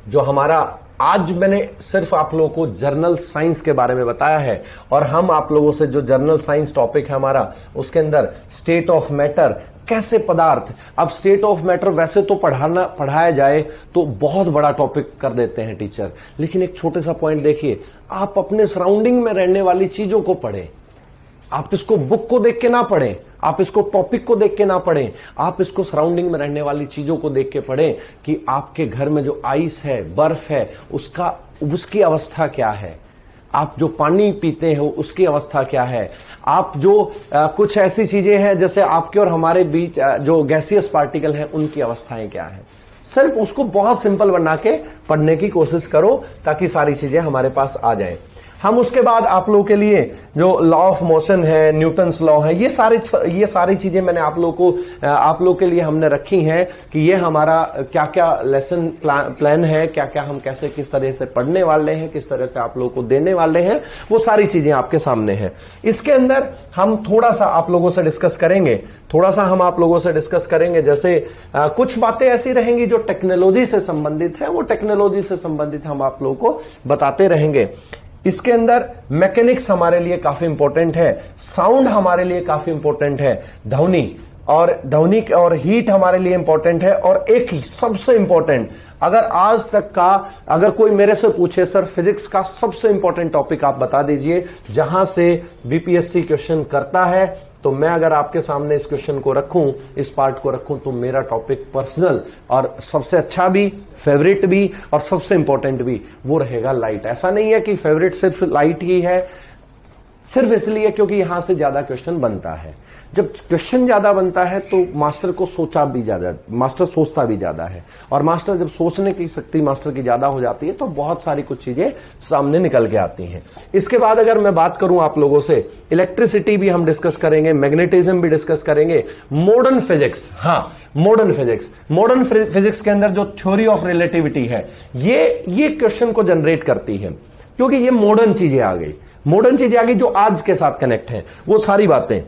जो हमारा आज मैंने सिर्फ आप लोगों को जर्नल साइंस के बारे में बताया है, और हम आप लोगों से जो जर्नल साइंस टॉपिक है हमारा, उसके अंदर स्टेट ऑफ मैटर, कैसे पदार्थ, अब स्टेट ऑफ मैटर वैसे तो पढ़ाया जाए तो बहुत बड़ा टॉपिक कर देते हैं टीचर, लेकिन एक छोटे सा पॉइंट देखिए, आप अपने सराउंडिंग में रहने वाली चीजों को पढ़ें। आप इसको बुक को देख के ना पढ़ें, आप इसको टॉपिक को देख के ना पढ़ें, आप इसको सराउंडिंग में रहने वाली चीजों को देख के पढ़ें कि आपके घर में जो आइस है, बर्फ है, उसकी अवस्था क्या है, आप जो पानी पीते हो उसकी अवस्था क्या है, आप जो कुछ ऐसी चीजें हैं जैसे आपके और हमारे बीच जो गैसियस पार्टिकल हैं उनकी अवस्थाएं क्या है। सिर्फ उसको बहुत सिंपल बना के पढ़ने की कोशिश करो ताकि सारी चीजें हमारे पास आ जाएं। हम उसके बाद आप लोगों के लिए जो लॉ ऑफ मोशन है, न्यूटन्स लॉ है, ये सारी चीजें मैंने आप लोगों के लिए हमने रखी हैं कि ये हमारा क्या क्या लेसन प्लान है, क्या क्या हम कैसे किस तरह से पढ़ने वाले हैं, किस तरह से आप लोगों को देने वाले हैं, वो सारी चीजें आपके सामने हैं। इसके अंदर हम थोड़ा सा आप लोगों से डिस्कस करेंगे, जैसे कुछ बातें ऐसी रहेंगी जो टेक्नोलॉजी से संबंधित है, वो टेक्नोलॉजी से संबंधित हम आप लोगों को बताते रहेंगे। इसके अंदर मैकेनिक्स हमारे लिए काफी इंपॉर्टेंट है, साउंड हमारे लिए काफी इंपॉर्टेंट है, ध्वनि और हीट हमारे लिए इंपॉर्टेंट है। और एक सबसे इंपॉर्टेंट, अगर कोई मेरे से पूछे सर फिजिक्स का सबसे इंपॉर्टेंट टॉपिक आप बता दीजिए जहां से बीपीएससी क्वेश्चन करता है, तो मैं अगर आपके सामने इस क्वेश्चन को रखूं, इस पार्ट को रखूं, तो मेरा टॉपिक पर्सनल और सबसे अच्छा भी, फेवरेट भी और सबसे इंपॉर्टेंट भी वो रहेगा लाइट। ऐसा नहीं है कि फेवरेट सिर्फ लाइट ही है, सिर्फ इसलिए क्योंकि यहां से ज्यादा क्वेश्चन बनता है। जब क्वेश्चन ज्यादा बनता है तो मास्टर सोचता भी ज्यादा है, और मास्टर जब सोचने की शक्ति मास्टर की ज्यादा हो जाती है तो बहुत सारी कुछ चीजें सामने निकल के आती हैं। इसके बाद अगर मैं बात करूं आप लोगों से, इलेक्ट्रिसिटी भी हम डिस्कस करेंगे, मैग्नेटिज्म भी डिस्कस करेंगे, मॉडर्न फिजिक्स। हाँ, मॉडर्न फिजिक्स के अंदर जो थ्योरी ऑफ रिलेटिविटी है ये क्वेश्चन को जनरेट करती है, क्योंकि ये मॉडर्न चीजें आ गई जो आज के साथ कनेक्ट है, वो सारी बातें।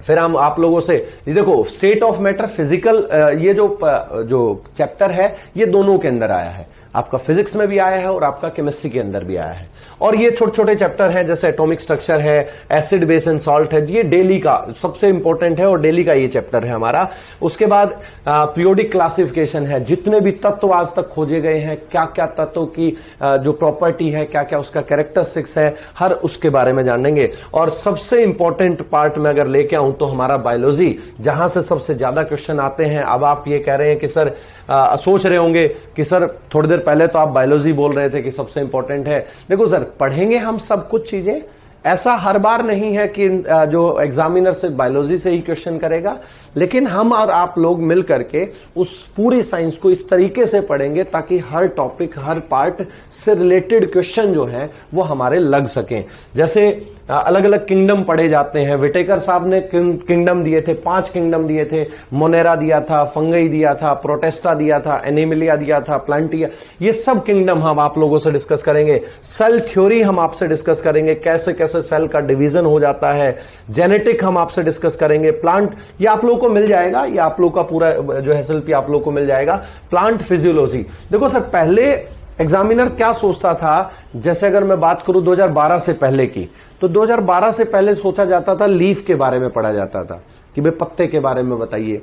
फिर हम आप लोगों से देखो, स्टेट ऑफ मैटर, फिजिकल, ये जो चैप्टर है ये दोनों के अंदर आया है, आपका फिजिक्स में भी आया है और आपका केमिस्ट्री के अंदर भी आया है। और ये छोटे छोटे चैप्टर हैं, जैसे एटॉमिक स्ट्रक्चर है, एसिड बेस एंड सॉल्ट है, ये डेली का सबसे इंपॉर्टेंट है और डेली का ये चैप्टर है हमारा। उसके बाद पीरियोडिक क्लासिफिकेशन है, जितने भी तत्व आज तक खोजे गए हैं, क्या क्या तत्वों की जो प्रॉपर्टी है, क्या क्या उसका कैरेक्टरिस्टिक्स है, हर उसके बारे में जानेंगे। और सबसे इंपॉर्टेंट पार्ट में अगर लेके आऊं तो हमारा बायोलॉजी, जहां से सबसे ज्यादा क्वेश्चन आते हैं। अब आप ये कह रहे हैं कि सर, सोच रहे होंगे कि सर थोड़ी देर पहले तो आप बायोलॉजी बोल रहे थे कि सबसे इंपॉर्टेंट है। देखो सर, पढ़ेंगे हम सब कुछ चीजें, ऐसा हर बार नहीं है कि जो एग्जामिनर सिर्फ बायोलॉजी से ही क्वेश्चन करेगा, लेकिन हम और आप लोग मिल करके उस पूरी साइंस को इस तरीके से पढ़ेंगे ताकि हर टॉपिक, हर पार्ट से रिलेटेड क्वेश्चन जो है वो हमारे लग सकें। जैसे अलग अलग किंगडम पढ़े जाते हैं, विटेकर साहब ने किंगडम दिए थे, 5 किंगडम दिए थे, मोनेरा दिया था, फंगई दिया था, प्रोटेस्टा दिया था, एनिमिलिया दिया था, प्लांटिया, ये सब किंगडम हम आप लोगों से डिस्कस करेंगे। सेल थ्योरी हम आपसे डिस्कस करेंगे, कैसे कैसे सेल का डिवीजन हो जाता है। जेनेटिक हम आपसे डिस्कस करेंगे। प्लांट, ये आप लोगों को मिल जाएगा, ये आप लोग का पूरा जो एसएलपी आप लोग को मिल जाएगा। प्लांट फिजियोलॉजी, देखो सर, पहले एग्जामिनर क्या सोचता था, जैसे अगर मैं बात करूं 2012 से पहले की, तो 2012 से पहले सोचा जाता था लीफ के बारे में पढ़ा जाता था कि भाई पत्ते के बारे में बताइए,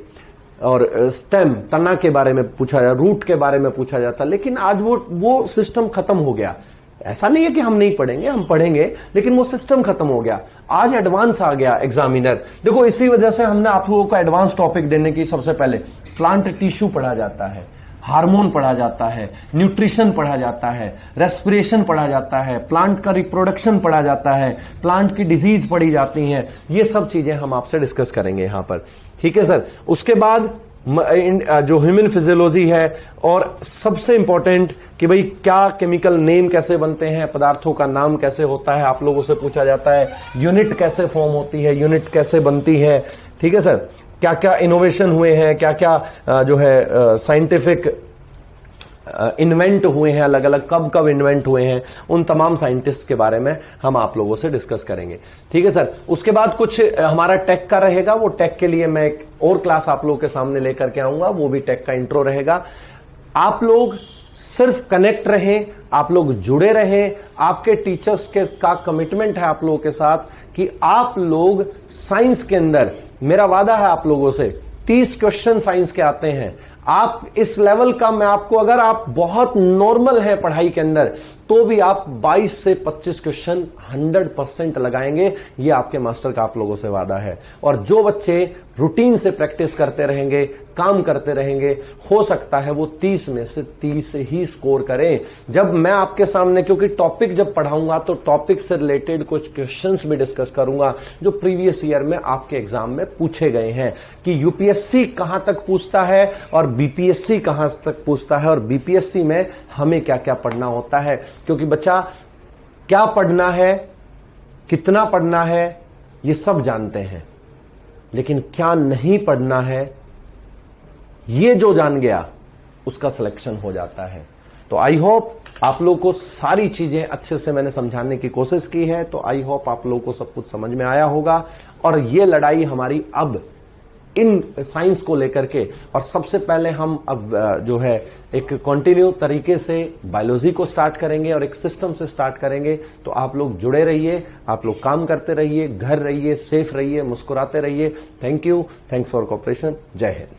और स्टेम, तना के बारे में पूछा जाता, रूट के बारे में पूछा जाता। लेकिन आज वो सिस्टम खत्म हो गया। ऐसा नहीं है कि हम नहीं पढ़ेंगे, हम पढ़ेंगे, लेकिन वो सिस्टम खत्म हो गया। आज एडवांस आ गया एग्जामिनर। देखो, इसी वजह से हमने आप लोगों को एडवांस टॉपिक देने की, सबसे पहले प्लांट टिश्यू पढ़ा जाता है, हार्मोन पढ़ा जाता है, न्यूट्रिशन पढ़ा जाता है, रेस्पिरेशन पढ़ा जाता है, प्लांट का रिप्रोडक्शन पढ़ा जाता है, प्लांट की डिजीज पढ़ी जाती हैं। ये सब चीजें हम आपसे डिस्कस करेंगे यहां पर, ठीक है सर। उसके बाद जो ह्यूमन फिजियोलॉजी है, और सबसे इंपॉर्टेंट कि भाई क्या केमिकल नेम कैसे बनते हैं, पदार्थों का नाम कैसे होता है, आप लोगों से पूछा जाता है। यूनिट कैसे फॉर्म होती है, यूनिट कैसे बनती है, ठीक है सर। क्या क्या इनोवेशन हुए हैं, क्या क्या जो है साइंटिफिक इन्वेंट हुए हैं, अलग अलग कब कब इन्वेंट हुए हैं, उन तमाम साइंटिस्ट के बारे में हम आप लोगों से डिस्कस करेंगे, ठीक है सर। उसके बाद कुछ हमारा टेक का रहेगा, वो टेक के लिए मैं एक और क्लास आप लोगों के सामने लेकर के आऊंगा, वो भी टेक का इंट्रो रहेगा। आप लोग सिर्फ कनेक्ट रहें, आप लोग जुड़े रहें। आपके टीचर्स के का कमिटमेंट है आप लोगों के साथ कि आप लोग साइंस के अंदर, मेरा वादा है आप लोगों से, 30 क्वेश्चन साइंस के आते हैं। आप इस लेवल का, मैं आपको, अगर आप बहुत नॉर्मल है पढ़ाई के अंदर, तो भी आप 22 से 25 क्वेश्चन 100% लगाएंगे। ये आपके मास्टर का आप लोगों से वादा है। और जो बच्चे रूटीन से प्रैक्टिस करते रहेंगे, काम करते रहेंगे, हो सकता है वो 30 में से 30 ही स्कोर करें। जब मैं आपके सामने, क्योंकि टॉपिक जब पढ़ाऊंगा तो टॉपिक से रिलेटेड कुछ क्वेश्चंस भी डिस्कस करूंगा जो प्रीवियस ईयर में आपके एग्जाम में पूछे गए हैं, कि यूपीएससी कहां तक पूछता है और बीपीएससी कहां तक पूछता है, और बीपीएससी में हमें क्या क्या पढ़ना होता है। क्योंकि बच्चा क्या पढ़ना है, कितना पढ़ना है, ये सब जानते हैं, लेकिन क्या नहीं पढ़ना है, ये जो जान गया उसका सिलेक्शन हो जाता है। तो आई होप आप लोग को सारी चीजें अच्छे से मैंने समझाने की कोशिश की है, तो आई होप आप लोगों को सब कुछ समझ में आया होगा। और ये लड़ाई हमारी अब इन साइंस को लेकर के, और सबसे पहले हम अब जो है एक कंटिन्यू तरीके से बायोलॉजी को स्टार्ट करेंगे और एक सिस्टम से स्टार्ट करेंगे। तो आप लोग जुड़े रहिए, आप लोग काम करते रहिए, घर रहिए, सेफ रहिए, मुस्कुराते रहिए। Thank you, thanks for cooperation. जय हिंद।